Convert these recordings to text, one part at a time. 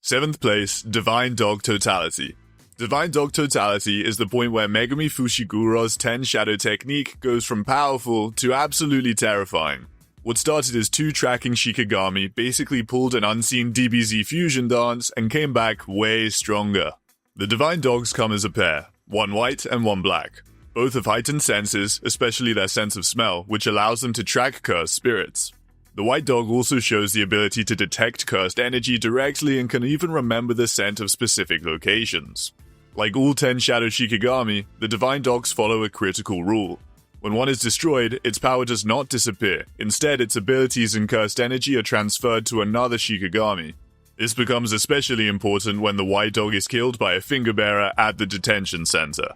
7th place, Divine Dog Totality. Divine Dog Totality is the point where Megumi Fushiguro's 10 Shadow technique goes from powerful to absolutely terrifying. What started as 2 tracking Shikigami basically pulled an unseen DBZ fusion dance and came back way stronger. The Divine Dogs come as a pair, one white and one black. Both have heightened senses, especially their sense of smell, which allows them to track cursed spirits. The white dog also shows the ability to detect cursed energy directly and can even remember the scent of specific locations. Like all 10 Shadow Shikigami, the Divine Dogs follow a critical rule. When one is destroyed, its power does not disappear. Instead, its abilities and cursed energy are transferred to another Shikigami. This becomes especially important when the white dog is killed by a finger bearer at the detention center.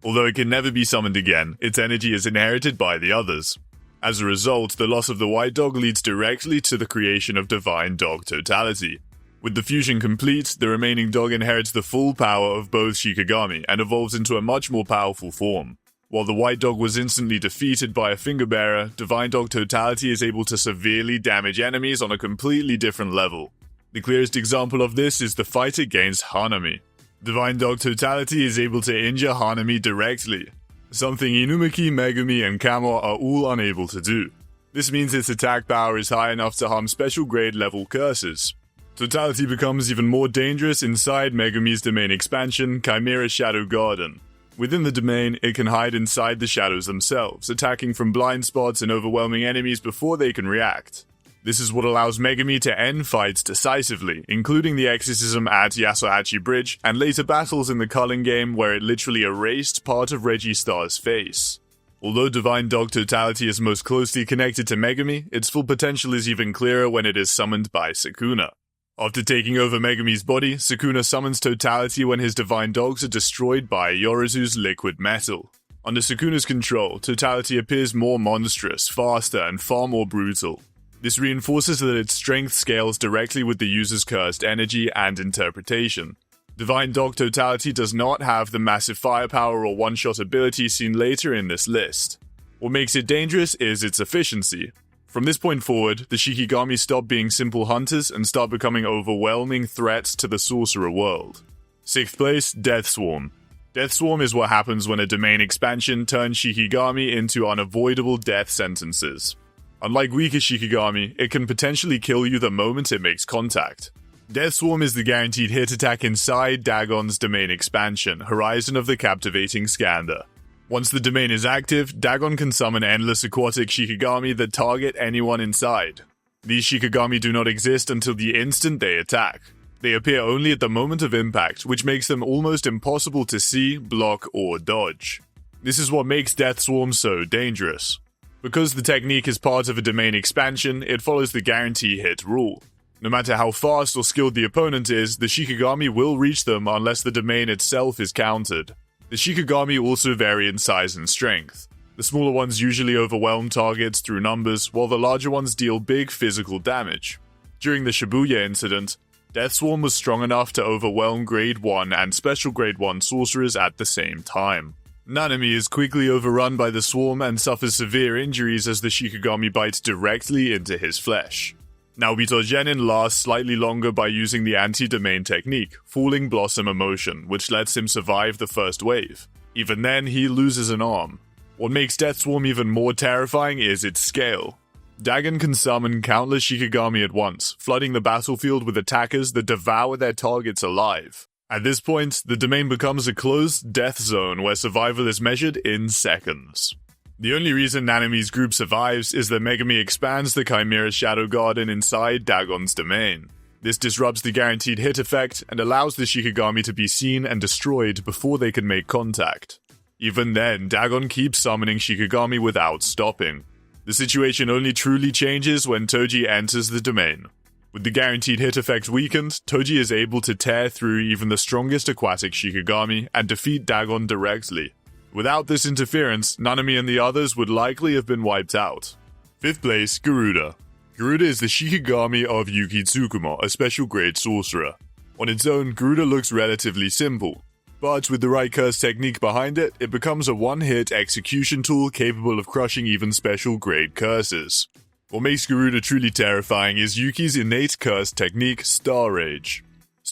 Although it can never be summoned again, its energy is inherited by the others. As a result, the loss of the white dog leads directly to the creation of Divine Dog Totality. With the fusion complete, the remaining dog inherits the full power of both Shikigami and evolves into a much more powerful form. While the white dog was instantly defeated by a finger bearer, Divine Dog Totality is able to severely damage enemies on a completely different level. The clearest example of this is the fight against Hanami. Divine Dog Totality is able to injure Hanami directly, something Inumaki, Megumi, and Kamo are all unable to do. This means its attack power is high enough to harm special grade level curses. Totality becomes even more dangerous inside Megumi's domain expansion, Chimera Shadow Garden. Within the domain, it can hide inside the shadows themselves, attacking from blind spots and overwhelming enemies before they can react. This is what allows Megumi to end fights decisively, including the exorcism at Yasuhachi Bridge and later battles in the Culling game where it literally erased part of Registar's face. Although Divine Dog Totality is most closely connected to Megumi, its full potential is even clearer when it is summoned by Sukuna. After taking over Megumi's body, Sukuna summons Totality when his Divine Dogs are destroyed by Yorizu's liquid metal. Under Sukuna's control, Totality appears more monstrous, faster, and far more brutal. This reinforces that its strength scales directly with the user's cursed energy and interpretation. Divine Dog Totality does not have the massive firepower or one-shot ability seen later in this list. What makes it dangerous is its efficiency. From this point forward, the Shikigami stop being simple hunters and start becoming overwhelming threats to the sorcerer world. 6th place, Death Swarm. Death Swarm is what happens when a domain expansion turns Shikigami into unavoidable death sentences. Unlike weaker Shikigami, it can potentially kill you the moment it makes contact. Death Swarm is the guaranteed hit attack inside Dagon's domain expansion, Horizon of the Captivating Skander. Once the domain is active, Dagon can summon endless aquatic Shikigami that target anyone inside. These Shikigami do not exist until the instant they attack. They appear only at the moment of impact, which makes them almost impossible to see, block, or dodge. This is what makes Death Swarm so dangerous. Because the technique is part of a domain expansion, it follows the guarantee hit rule. No matter how fast or skilled the opponent is, the Shikigami will reach them unless the domain itself is countered. The Shikigami also vary in size and strength. The smaller ones usually overwhelm targets through numbers, while the larger ones deal big physical damage. During the Shibuya incident, Death Swarm was strong enough to overwhelm Grade 1 and Special Grade 1 sorcerers at the same time. Nanami is quickly overrun by the swarm and suffers severe injuries as the Shikigami bites directly into his flesh. Naobito Genin lasts slightly longer by using the anti-domain technique, Falling Blossom Emotion, which lets him survive the first wave. Even then, he loses an arm. What makes Death Swarm even more terrifying is its scale. Dagon can summon countless Shikigami at once, flooding the battlefield with attackers that devour their targets alive. At this point, the domain becomes a closed death zone where survival is measured in seconds. The only reason Nanami's group survives is that Megumi expands the Chimera Shadow Garden inside Dagon's domain. This disrupts the guaranteed hit effect and allows the Shikigami to be seen and destroyed before they can make contact. Even then, Dagon keeps summoning Shikigami without stopping. The situation only truly changes when Toji enters the domain. With the guaranteed hit effect weakened, Toji is able to tear through even the strongest aquatic Shikigami and defeat Dagon directly. Without this interference, Nanami and the others would likely have been wiped out. 5th place, Garuda. Garuda is the Shikigami of Yuki Tsukuma, a special grade sorcerer. On its own, Garuda looks relatively simple, but with the right curse technique behind it, it becomes a one-hit execution tool capable of crushing even special grade curses. What makes Garuda truly terrifying is Yuki's innate curse technique, Star Rage.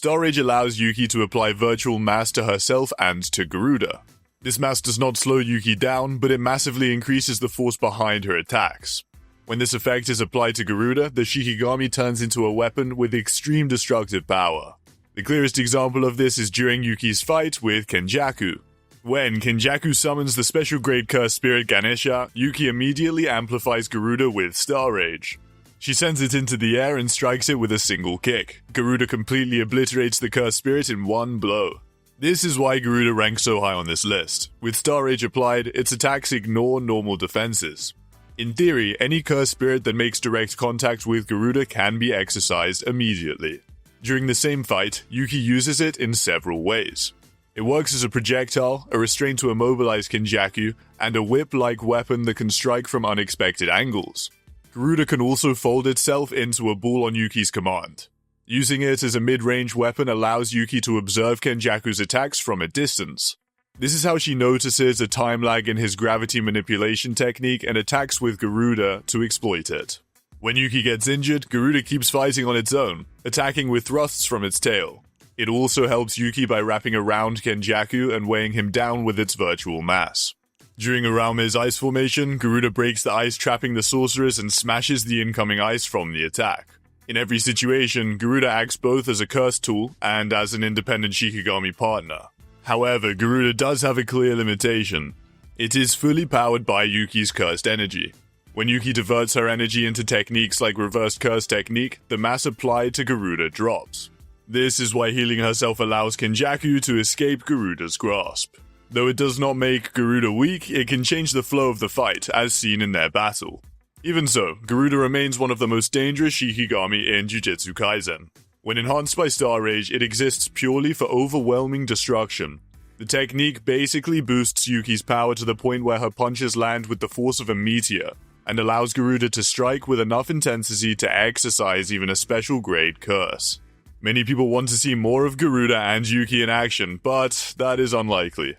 Star Rage allows Yuki to apply virtual mass to herself and to Garuda. This mass does not slow Yuki down, but it massively increases the force behind her attacks. When this effect is applied to Garuda, the Shikigami turns into a weapon with extreme destructive power. The clearest example of this is during Yuki's fight with Kenjaku. When Kenjaku summons the special grade cursed spirit Ganesha, Yuki immediately amplifies Garuda with Star Rage. She sends it into the air and strikes it with a single kick. Garuda completely obliterates the cursed spirit in one blow. This is why Garuda ranks so high on this list. With Star Rage applied, its attacks ignore normal defenses. In theory, any cursed spirit that makes direct contact with Garuda can be exorcised immediately. During the same fight, Yuki uses it in several ways. It works as a projectile, a restraint to immobilize Kenjaku, and a whip-like weapon that can strike from unexpected angles. Garuda can also fold itself into a ball on Yuki's command. Using it as a mid-range weapon allows Yuki to observe Kenjaku's attacks from a distance. This is how she notices a time lag in his gravity manipulation technique and attacks with Garuda to exploit it. When Yuki gets injured, Garuda keeps fighting on its own, attacking with thrusts from its tail. It also helps Yuki by wrapping around Kenjaku and weighing him down with its virtual mass. During Araume's ice formation, Garuda breaks the ice trapping the sorceress and smashes the incoming ice from the attack. In every situation, Garuda acts both as a curse tool and as an independent Shikigami partner. However, Garuda does have a clear limitation. It is fully powered by Yuki's cursed energy. When Yuki diverts her energy into techniques like reverse curse technique, the mass applied to Garuda drops. This is why healing herself allows Kenjaku to escape Garuda's grasp. Though it does not make Garuda weak, it can change the flow of the fight, as seen in their battle. Even so, Garuda remains one of the most dangerous Shikigami in Jujutsu Kaisen. When enhanced by Star Rage, it exists purely for overwhelming destruction. The technique basically boosts Yuki's power to the point where her punches land with the force of a meteor, and allows Garuda to strike with enough intensity to exercise even a special grade curse. Many people want to see more of Garuda and Yuki in action, but that is unlikely.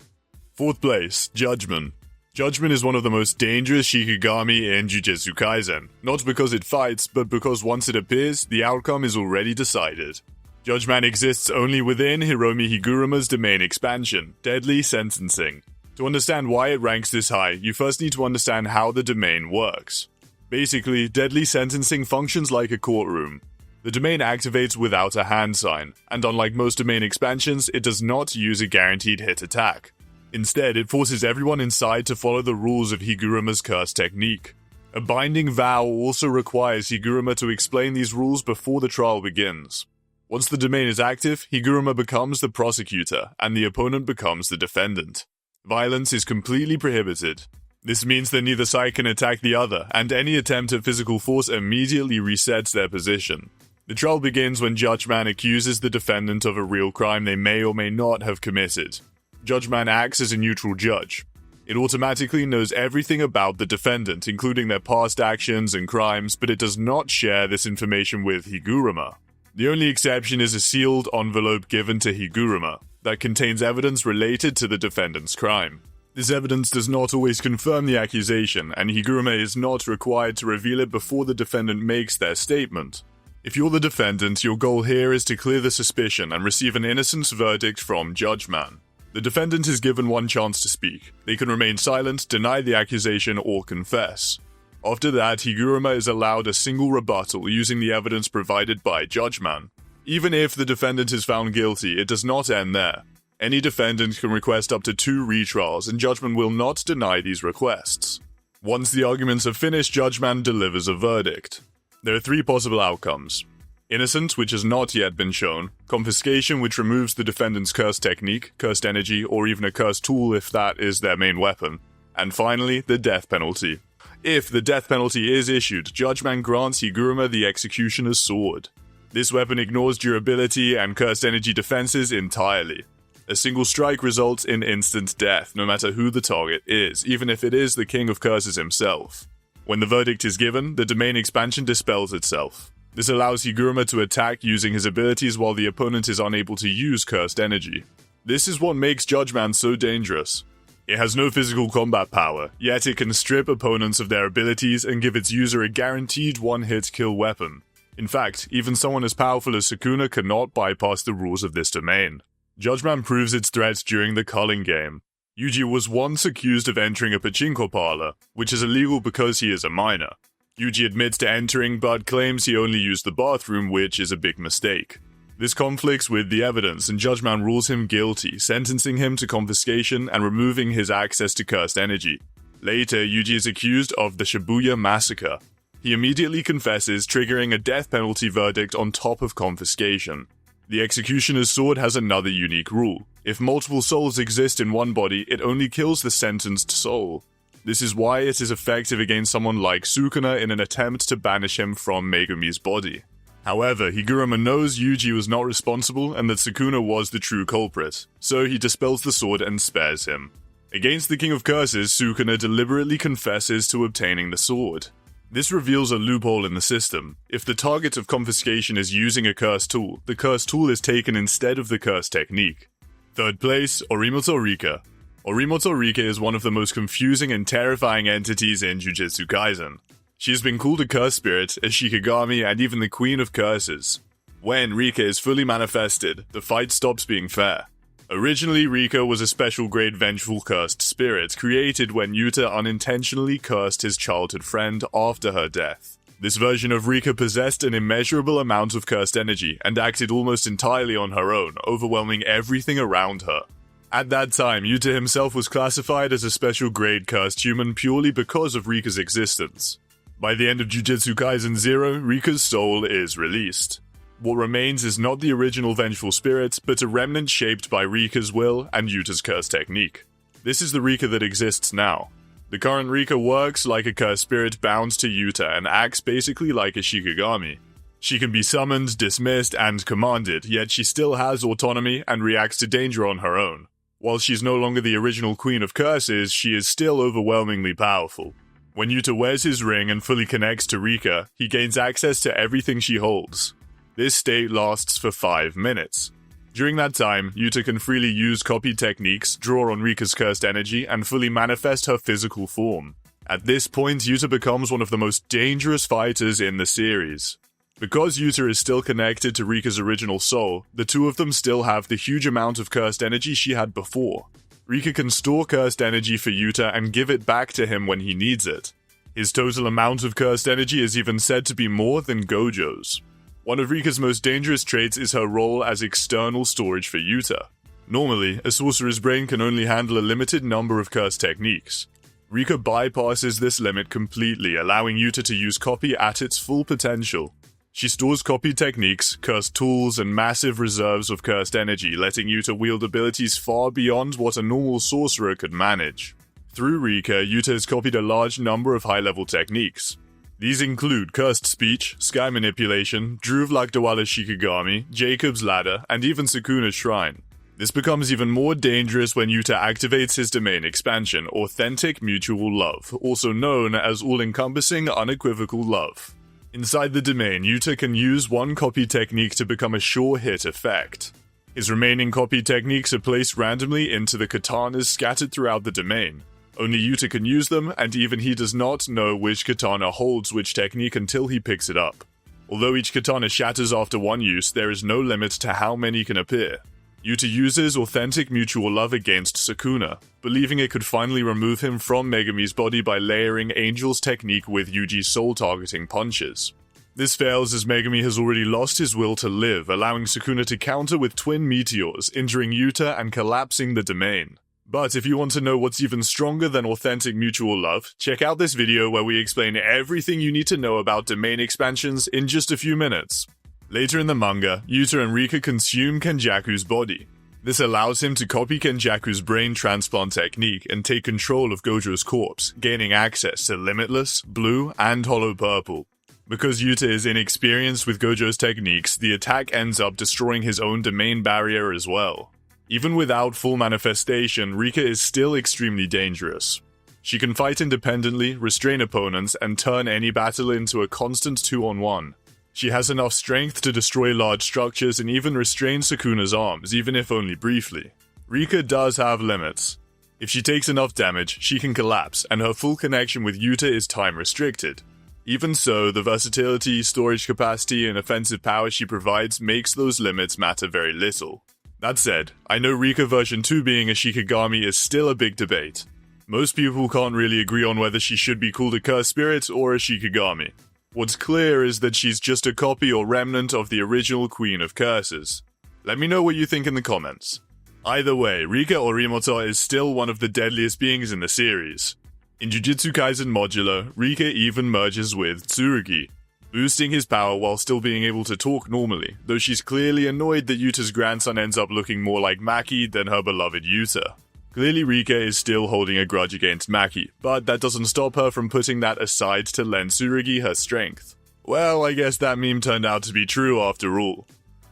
4th place, Judgeman. Judgeman is one of the most dangerous Shikigami in Jujutsu Kaisen, not because it fights, but because once it appears, the outcome is already decided. Judgeman exists only within Hiromi Higuruma's domain expansion, Deadly Sentencing. To understand why it ranks this high, you first need to understand how the domain works. Basically, Deadly Sentencing functions like a courtroom. The domain activates without a hand sign, and unlike most domain expansions, it does not use a guaranteed hit attack. Instead, it forces everyone inside to follow the rules of Higuruma's curse technique. A binding vow also requires Higuruma to explain these rules before the trial begins. Once the domain is active, Higuruma becomes the prosecutor, and the opponent becomes the defendant. Violence is completely prohibited. This means that neither side can attack the other, and any attempt at physical force immediately resets their position. The trial begins when Judgeman accuses the defendant of a real crime they may or may not have committed. Judgeman acts as a neutral judge. It automatically knows everything about the defendant, including their past actions and crimes, but it does not share this information with Higuruma. The only exception is a sealed envelope given to Higuruma that contains evidence related to the defendant's crime. This evidence does not always confirm the accusation, and Higuruma is not required to reveal it before the defendant makes their statement. If you're the defendant, your goal here is to clear the suspicion and receive an innocence verdict from Judgeman. The defendant is given one chance to speak. They can remain silent, deny the accusation, or confess. After that, Higuruma is allowed a single rebuttal using the evidence provided by Judgeman. Even if the defendant is found guilty, it does not end there. Any defendant can request up to 2 retrials, and Judgeman will not deny these requests. Once the arguments are finished, Judgeman delivers a verdict. There are 3 possible outcomes. Innocent, which has not yet been shown, confiscation, which removes the defendant's curse technique, cursed energy, or even a cursed tool if that is their main weapon, and finally, the death penalty. If the death penalty is issued, Judgeman grants Higuruma the Executioner's Sword. This weapon ignores durability and cursed energy defenses entirely. A single strike results in instant death, no matter who the target is, even if it is the King of Curses himself. When the verdict is given, the domain expansion dispels itself. This allows Higuruma to attack using his abilities while the opponent is unable to use cursed energy. This is what makes Judgeman so dangerous. It has no physical combat power, yet it can strip opponents of their abilities and give its user a guaranteed one-hit kill weapon. In fact, even someone as powerful as Sukuna cannot bypass the rules of this domain. Judgeman proves its threats during the culling game. Yuji was once accused of entering a pachinko parlor, which is illegal because he is a minor. Yuji admits to entering but claims he only used the bathroom, which is a big mistake. This conflicts with the evidence, and Judgeman rules him guilty, sentencing him to confiscation and removing his access to cursed energy. Later, Yuji is accused of the Shibuya massacre. He immediately confesses, triggering a death penalty verdict on top of confiscation. The executioner's sword has another unique rule. If multiple souls exist in one body, it only kills the sentenced soul. This is why it is effective against someone like Sukuna in an attempt to banish him from Megumi's body. However, Higuruma knows Yuji was not responsible and that Sukuna was the true culprit, so he dispels the sword and spares him. Against the King of Curses, Sukuna deliberately confesses to obtaining the sword. This reveals a loophole in the system. If the target of confiscation is using a cursed tool, the cursed tool is taken instead of the cursed technique. Third place, Orimoto Rika. Orimoto Rika is one of the most confusing and terrifying entities in Jujutsu Kaisen. She has been called a curse spirit, a Shikigami, and even the Queen of Curses. When Rika is fully manifested, the fight stops being fair. Originally, Rika was a special grade vengeful cursed spirit created when Yuta unintentionally cursed his childhood friend after her death. This version of Rika possessed an immeasurable amount of cursed energy and acted almost entirely on her own, overwhelming everything around her. At that time, Yuta himself was classified as a special grade cursed human purely because of Rika's existence. By the end of Jujutsu Kaisen 0, Rika's soul is released. What remains is not the original vengeful spirit, but a remnant shaped by Rika's will and Yuta's curse technique. This is the Rika that exists now. The current Rika works like a cursed spirit bound to Yuta and acts basically like a Shikigami. She can be summoned, dismissed, and commanded, yet she still has autonomy and reacts to danger on her own. While she's no longer the original Queen of Curses, she is still overwhelmingly powerful. When Yuta wears his ring and fully connects to Rika, he gains access to everything she holds. This state lasts for 5 minutes. During that time, Yuta can freely use copy techniques, draw on Rika's cursed energy, and fully manifest her physical form. At this point, Yuta becomes one of the most dangerous fighters in the series. Because Yuta is still connected to Rika's original soul, the two of them still have the huge amount of cursed energy she had before. Rika can store cursed energy for Yuta and give it back to him when he needs it. His total amount of cursed energy is even said to be more than Gojo's. One of Rika's most dangerous traits is her role as external storage for Yuta. Normally, a sorcerer's brain can only handle a limited number of cursed techniques. Rika bypasses this limit completely, allowing Yuta to use copy at its full potential. She stores copy techniques, cursed tools, and massive reserves of cursed energy, letting Yuta wield abilities far beyond what a normal sorcerer could manage. Through Rika, Yuta has copied a large number of high-level techniques. These include Cursed Speech, Sky Manipulation, Druvlak-Dwala Shikigami, Jacob's Ladder, and even Sukuna's Shrine. This becomes even more dangerous when Yuta activates his domain expansion, Authentic Mutual Love, also known as All-Encompassing Unequivocal Love. Inside the domain, Yuta can use one copy technique to become a sure hit effect. His remaining copy techniques are placed randomly into the katanas scattered throughout the domain. Only Yuta can use them, and even he does not know which katana holds which technique until he picks it up. Although each katana shatters after one use, there is no limit to how many can appear. Yuta uses Authentic Mutual Love against Sukuna, believing it could finally remove him from Megumi's body by layering Angel's technique with Yuji's soul-targeting punches. This fails as Megumi has already lost his will to live, allowing Sukuna to counter with twin meteors, injuring Yuta and collapsing the domain. But if you want to know what's even stronger than Authentic Mutual Love, check out this video where we explain everything you need to know about domain expansions in just a few minutes. Later in the manga, Yuta and Rika consume Kenjaku's body. This allows him to copy Kenjaku's brain transplant technique and take control of Gojo's corpse, gaining access to Limitless, Blue, and Hollow Purple. Because Yuta is inexperienced with Gojo's techniques, the attack ends up destroying his own domain barrier as well. Even without full manifestation, Rika is still extremely dangerous. She can fight independently, restrain opponents, and turn any battle into a constant 2-on-1. She has enough strength to destroy large structures and even restrain Sukuna's arms, even if only briefly. Rika does have limits. If she takes enough damage, she can collapse, and her full connection with Yuta is time restricted. Even so, the versatility, storage capacity, and offensive power she provides makes those limits matter very little. That said, I know Rika version 2 being a Shikigami is still a big debate. Most people can't really agree on whether she should be called a cursed spirit or a Shikigami. What's clear is that she's just a copy or remnant of the original Queen of Curses. Let me know what you think in the comments. Either way, Rika Orimoto is still one of the deadliest beings in the series. In Jujutsu Kaisen Modular, Rika even merges with Tsurugi, boosting his power while still being able to talk normally, though she's clearly annoyed that Yuta's grandson ends up looking more like Maki than her beloved Yuta. Clearly Rika is still holding a grudge against Maki, but that doesn't stop her from putting that aside to lend Tsurugi her strength. Well, I guess that meme turned out to be true after all.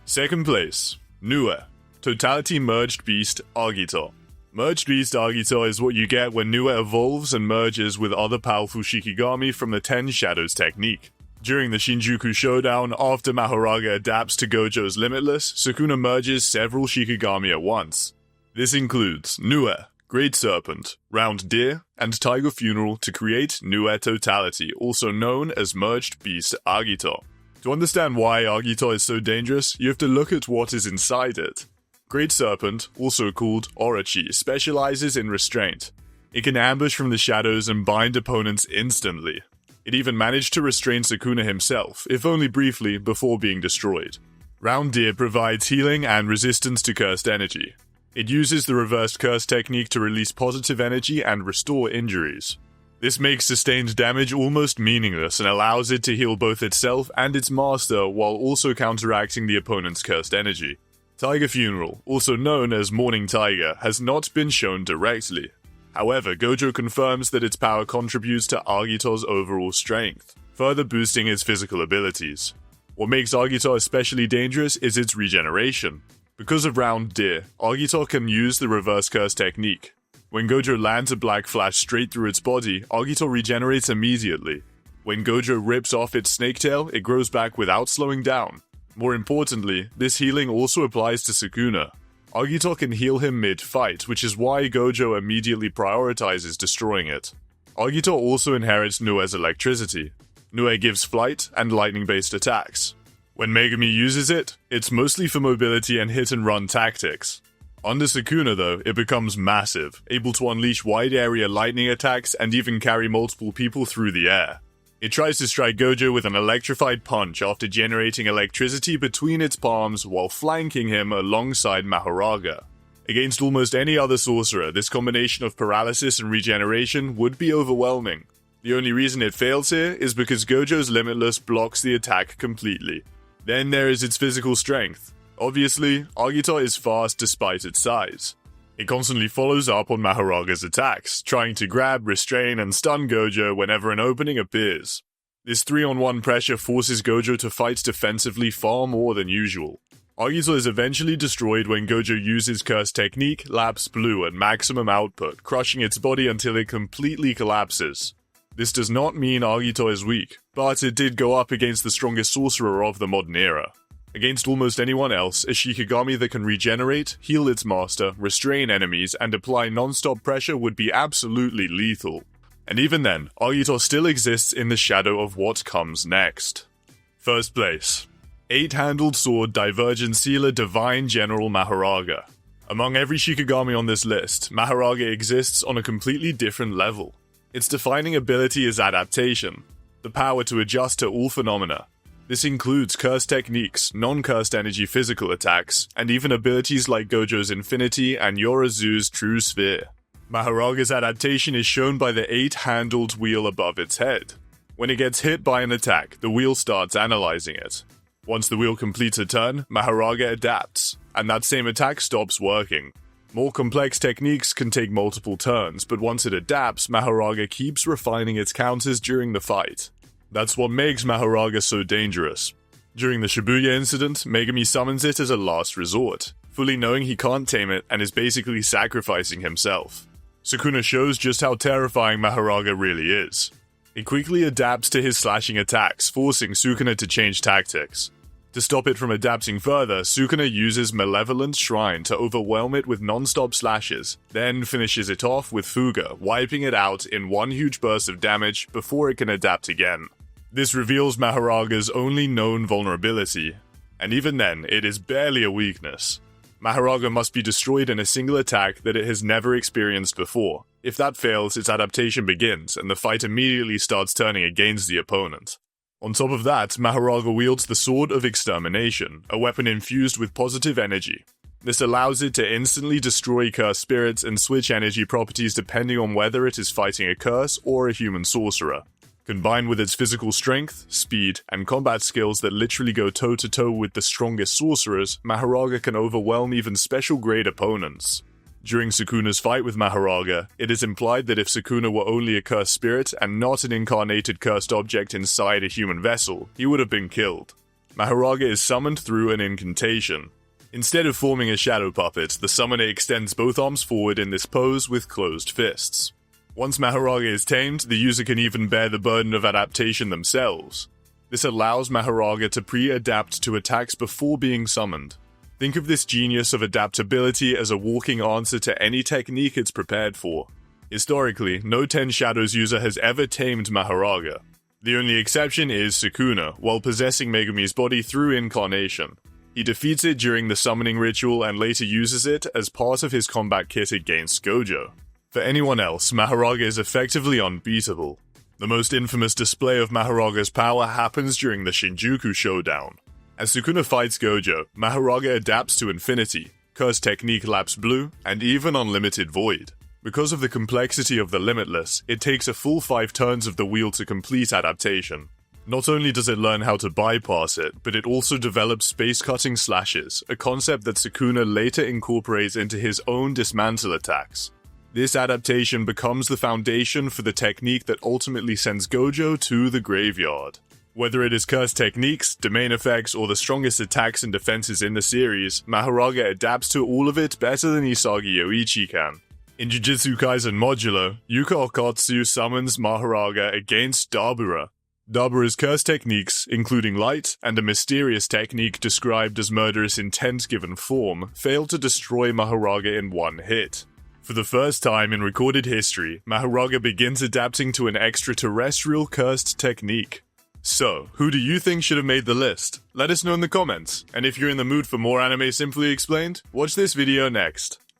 Second place, Nue, Totality Merged Beast Agito. Merged Beast Agito is what you get when Nue evolves and merges with other powerful Shikigami from the 10 Shadows technique. During the Shinjuku Showdown, after Mahoraga adapts to Gojo's Limitless, Sukuna merges several Shikigami at once. This includes Nue, Great Serpent, Round Deer, and Tiger Funeral to create Nue Totality, also known as Merged Beast Agito. To understand why Agito is so dangerous, you have to look at what is inside it. Great Serpent, also called Orochi, specializes in restraint. It can ambush from the shadows and bind opponents instantly. It even managed to restrain Sukuna himself, if only briefly, before being destroyed. Round Deer provides healing and resistance to cursed energy. It uses the reversed curse technique to release positive energy and restore injuries. This makes sustained damage almost meaningless and allows it to heal both itself and its master while also counteracting the opponent's cursed energy. Tiger Funeral, also known as Morning Tiger, has not been shown directly. However, Gojo confirms that its power contributes to Agito's overall strength, further boosting its physical abilities. What makes Agito especially dangerous is its regeneration. Because of Round Deer, Agito can use the reverse curse technique. When Gojo lands a black flash straight through its body, Agito regenerates immediately. When Gojo rips off its snake tail, it grows back without slowing down. More importantly, this healing also applies to Sukuna. Agito can heal him mid-fight, which is why Gojo immediately prioritizes destroying it. Agito also inherits Nue's electricity. Nue gives flight and lightning-based attacks. When Megumi uses it, it's mostly for mobility and hit-and-run tactics. Under Sukuna though, it becomes massive, able to unleash wide-area lightning attacks and even carry multiple people through the air. It tries to strike Gojo with an electrified punch after generating electricity between its palms while flanking him alongside Mahoraga. Against almost any other sorcerer, this combination of paralysis and regeneration would be overwhelming. The only reason it fails here is because Gojo's Limitless blocks the attack completely. Then there is its physical strength. Obviously, Agito is fast despite its size. It constantly follows up on Mahoraga's attacks, trying to grab, restrain, and stun Gojo whenever an opening appears. This 3-on-1 pressure forces Gojo to fight defensively far more than usual. Agito is eventually destroyed when Gojo uses Curse Technique, Lapse Blue at maximum output, crushing its body until it completely collapses. This does not mean Agito is weak, but it did go up against the strongest sorcerer of the modern era. Against almost anyone else, a Shikigami that can regenerate, heal its master, restrain enemies, and apply non-stop pressure would be absolutely lethal. And even then, Agito still exists in the shadow of what comes next. First place. 8-handled sword Divergent Sealer Divine General Mahoraga. Among every Shikigami on this list, Mahoraga exists on a completely different level. Its defining ability is adaptation, the power to adjust to all phenomena. This includes cursed techniques, non-cursed energy physical attacks, and even abilities like Gojo's Infinity and Yorazu's True Sphere. Mahoraga's adaptation is shown by the 8-handled wheel above its head. When it gets hit by an attack, the wheel starts analyzing it. Once the wheel completes a turn, Mahoraga adapts, and that same attack stops working. More complex techniques can take multiple turns, but once it adapts, Mahoraga keeps refining its counters during the fight. That's what makes Mahoraga so dangerous. During the Shibuya incident, Megumi summons it as a last resort, fully knowing he can't tame it and is basically sacrificing himself. Sukuna shows just how terrifying Mahoraga really is. It quickly adapts to his slashing attacks, forcing Sukuna to change tactics. To stop it from adapting further, Sukuna uses Malevolent Shrine to overwhelm it with non-stop slashes, then finishes it off with Fuga, wiping it out in one huge burst of damage before it can adapt again. This reveals Mahoraga's only known vulnerability, and even then, it is barely a weakness. Mahoraga must be destroyed in a single attack that it has never experienced before. If that fails, its adaptation begins, and the fight immediately starts turning against the opponent. On top of that, Mahoraga wields the Sword of Extermination, a weapon infused with positive energy. This allows it to instantly destroy cursed spirits and switch energy properties depending on whether it is fighting a curse or a human sorcerer. Combined with its physical strength, speed, and combat skills that literally go toe-to-toe with the strongest sorcerers, Mahoraga can overwhelm even special-grade opponents. During Sukuna's fight with Mahoraga, it is implied that if Sukuna were only a cursed spirit and not an incarnated cursed object inside a human vessel, he would have been killed. Mahoraga is summoned through an incantation. Instead of forming a shadow puppet, the summoner extends both arms forward in this pose with closed fists. Once Mahoraga is tamed, the user can even bear the burden of adaptation themselves. This allows Mahoraga to pre-adapt to attacks before being summoned. Think of this genius of adaptability as a walking answer to any technique it's prepared for. Historically, no 10 Shadows user has ever tamed Mahoraga. The only exception is Sukuna, while possessing Megumi's body through incarnation. He defeats it during the summoning ritual and later uses it as part of his combat kit against Gojo. For anyone else, Mahoraga is effectively unbeatable. The most infamous display of Mahoraga's power happens during the Shinjuku Showdown. As Sukuna fights Gojo, Mahoraga adapts to Infinity, Curse Technique Lapse Blue, and even Unlimited Void. Because of the complexity of the Limitless, it takes a full 5 turns of the wheel to complete adaptation. Not only does it learn how to bypass it, but it also develops space-cutting slashes, a concept that Sukuna later incorporates into his own dismantle attacks. This adaptation becomes the foundation for the technique that ultimately sends Gojo to the graveyard. Whether it is cursed techniques, domain effects, or the strongest attacks and defenses in the series, Mahoraga adapts to all of it better than Isagi Yoichi can. In Jujutsu Kaisen Modulo, Yuka Okatsu summons Mahoraga against Dabura. Dabura's cursed techniques, including light and a mysterious technique described as murderous intent given form, fail to destroy Mahoraga in one hit. For the first time in recorded history, Mahoraga begins adapting to an extraterrestrial cursed technique. So, who do you think should have made the list? Let us know in the comments, and if you're in the mood for more anime simply explained, watch this video next.